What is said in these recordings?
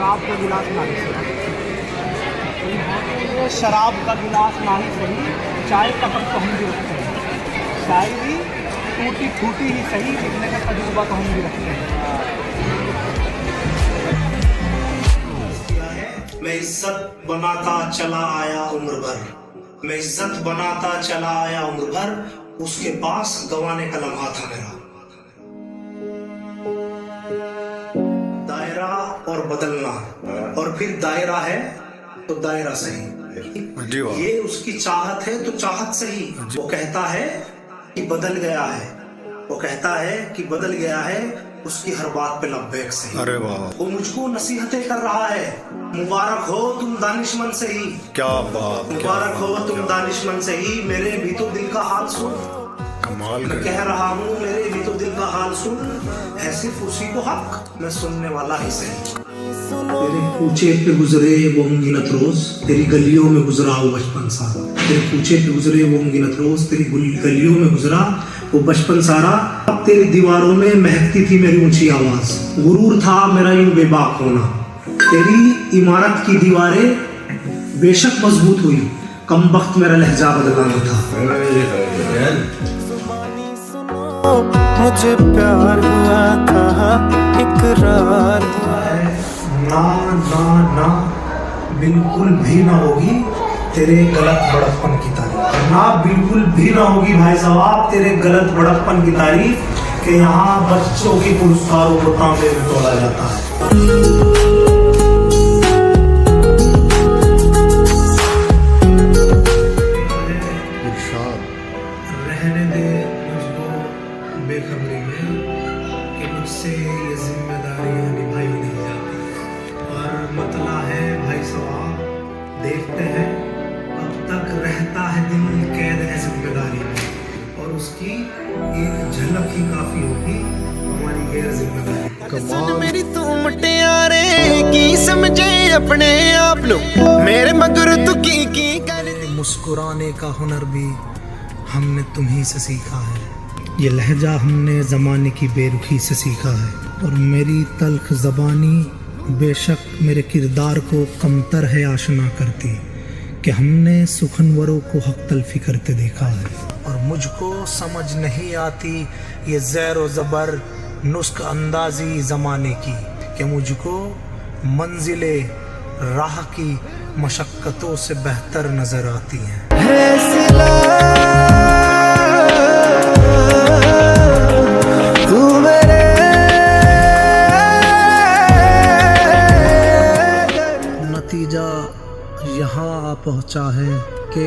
शराब का गिलास ना ही सही, शराब का गिलास ना ही सही, चाय का कप तो हम भी रखते हैं, शायरी टूटी फूटी ही सही, लिखने का तजुर्बा तो हम भी रखते हैं। मैं इज्जत बनाता चला आया उम्र भर, मैं इज्जत बनाता चला आया उम्र भर, उसके पास गंवाने का लम्हा था मेरा। दायरा और बदलना, और फिर दायरा है तो दायरा सही, ये उसकी चाहत है तो चाहत सही। वो कहता है कि बदल गया है, वो कहता है कि बदल गया है, उसकी हर बात पे लब्बैक सही। अरे वाह, वो मुझको नसीहतें कर रहा है, मुबारक हो तुम दानिशमंद से ही, क्या बात, मुबारक हो तुम दानिशमंद से ही, मेरे भी तो दिल का हाल सुन, कमाल मैं कर। कह रहा हूँ मेरे भी तो दिल का हाल सुन, है सिर्फ उसी को हक, मैं सुनने वाला ही सही। तेरे कूचे पे गुजरे वो अनगिनत रोज, तेरी गलियों में गुजरा वो बचपन सारा, तेरे कूचे पे गुजरे वो अनगिनत रोज, तेरी गलियों में गुजरा वो बचपन सारा। अब तेरी दीवारों में महकती थी मेरी ऊंची आवाज, गुरूर था मेरा यूं बेबाक होना। तेरी इमारत की दीवारें बेशक मजबूत हुई, कम वक्त मेरा लहजा बदलाना था। मुझे प्यार हुआ था, इकरार हुआ है। ना ना ना बिल्कुल भी ना होगी तेरे गलत बड़प्पन की तारीफ, ना बिल्कुल भी ना होगी भाई साहब तेरे गलत बड़प्पन की तारीफ, कि यहाँ बच्चों के पुरस्कारों को तांबे में तोड़ा जाता है। रहने दे मुझको बेखबरी में कि मुझसे ये जिम्मेदारियां निभाई नहीं जाती, और मतला है भाई साहब देखते हैं अब तक रहता है दिल कैद है जिम्मेदारी में, और उसकी एक झलक ही काफी होगी हमारी गैर जिम्मेदारी। सच मेरी तू मुटियारे की समझे अपने आप लो, मेरे मगर तू की कर मुस्कुराने का हुनर भी हमने तुम्ही से सीखा है, ये लहजा हमने ज़माने की बेरुखी से सीखा है, और मेरी तल्ख ज़बानी बेशक मेरे किरदार को कमतर है आशना करती, कि हमने सुखनवरों को हक तलफी करते देखा है, और मुझको समझ नहीं आती ये ज़ैर व ज़बर नुस्ख अंदाज़ी ज़माने की, कि मुझको मंजिले राह की मशक्क़तों से बेहतर नज़र आती हैं। नतीजा यहाँ आ पहुँचा है कि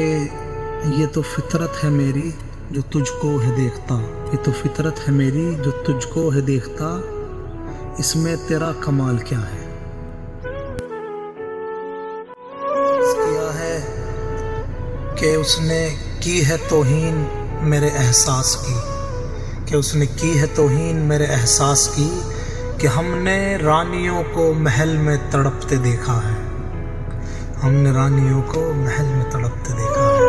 ये तो फितरत है मेरी जो तुझको है देखता, ये तो फितरत है मेरी जो तुझको है देखता, इसमें तेरा कमाल क्या है। किया है कि उसने की है तौहीन मेरे एहसास की, कि उसने की है तौहीन मेरे एहसास की, कि हमने रानियों को महल में तड़पते देखा है, हमने रानियों को महल में तड़पते देखा है।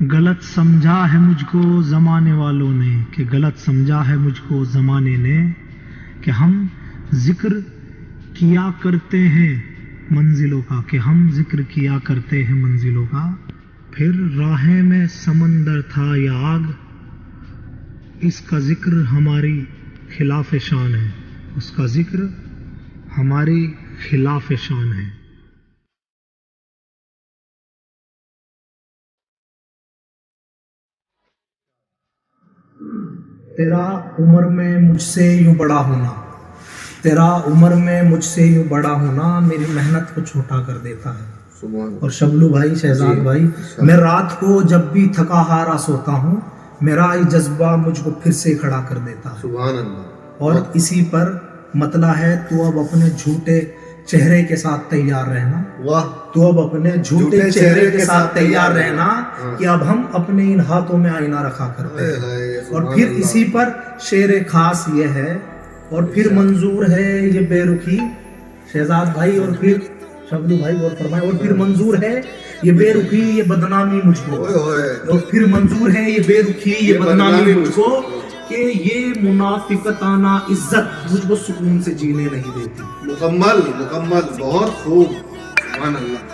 गलत समझा है मुझको ज़माने वालों ने, कि गलत समझा है मुझको ज़माने ने, कि हम जिक्र किया करते हैं मंजिलों का, कि हम जिक्र किया करते हैं मंजिलों का, फिर राहें में समंदर था या आग, इसका जिक्र हमारी खिलाफ शान है, उसका जिक्र हमारी खिलाफ शान है। तेरा उम्र में मुझसे यूं बड़ा होना, तेरा उम्र में मुझसे यूं बड़ा होना मेरी मेहनत को छोटा कर देता है। और शबलू भाई, शहजाद भाई, मैं रात को जब भी थका हारा सोता हूँ, मेरा ये जज्बा मुझको फिर से खड़ा कर देता है। सुभान अल्लाह। और इसी पर मतला है तू अब अपने झूठे चेहरे के साथ तैयार रहना, वाह, तू अब अपने झूठे चेहरे के साथ तैयार रहना, कि अब हम अपने इन हाथों में आईना रखा करते हैं। और फिर इसी पर शेर खास ये है, और फिर मंजूर है ये बेरुखी, शहजाद भाई और फिर शबलू भाई और फरमाए, और फिर मंजूर है ये बेरुखी ये बदनामी मुझको, और फिर मंजूर है ये बेरुखी ये बदनामी मुझको, कि कि ये मुनाफिकताना इज्जत मुझको सुकून से जीने नहीं देती। मुकम्मल मुकम्मल, बहुत खूब, सुभान अल्लाह।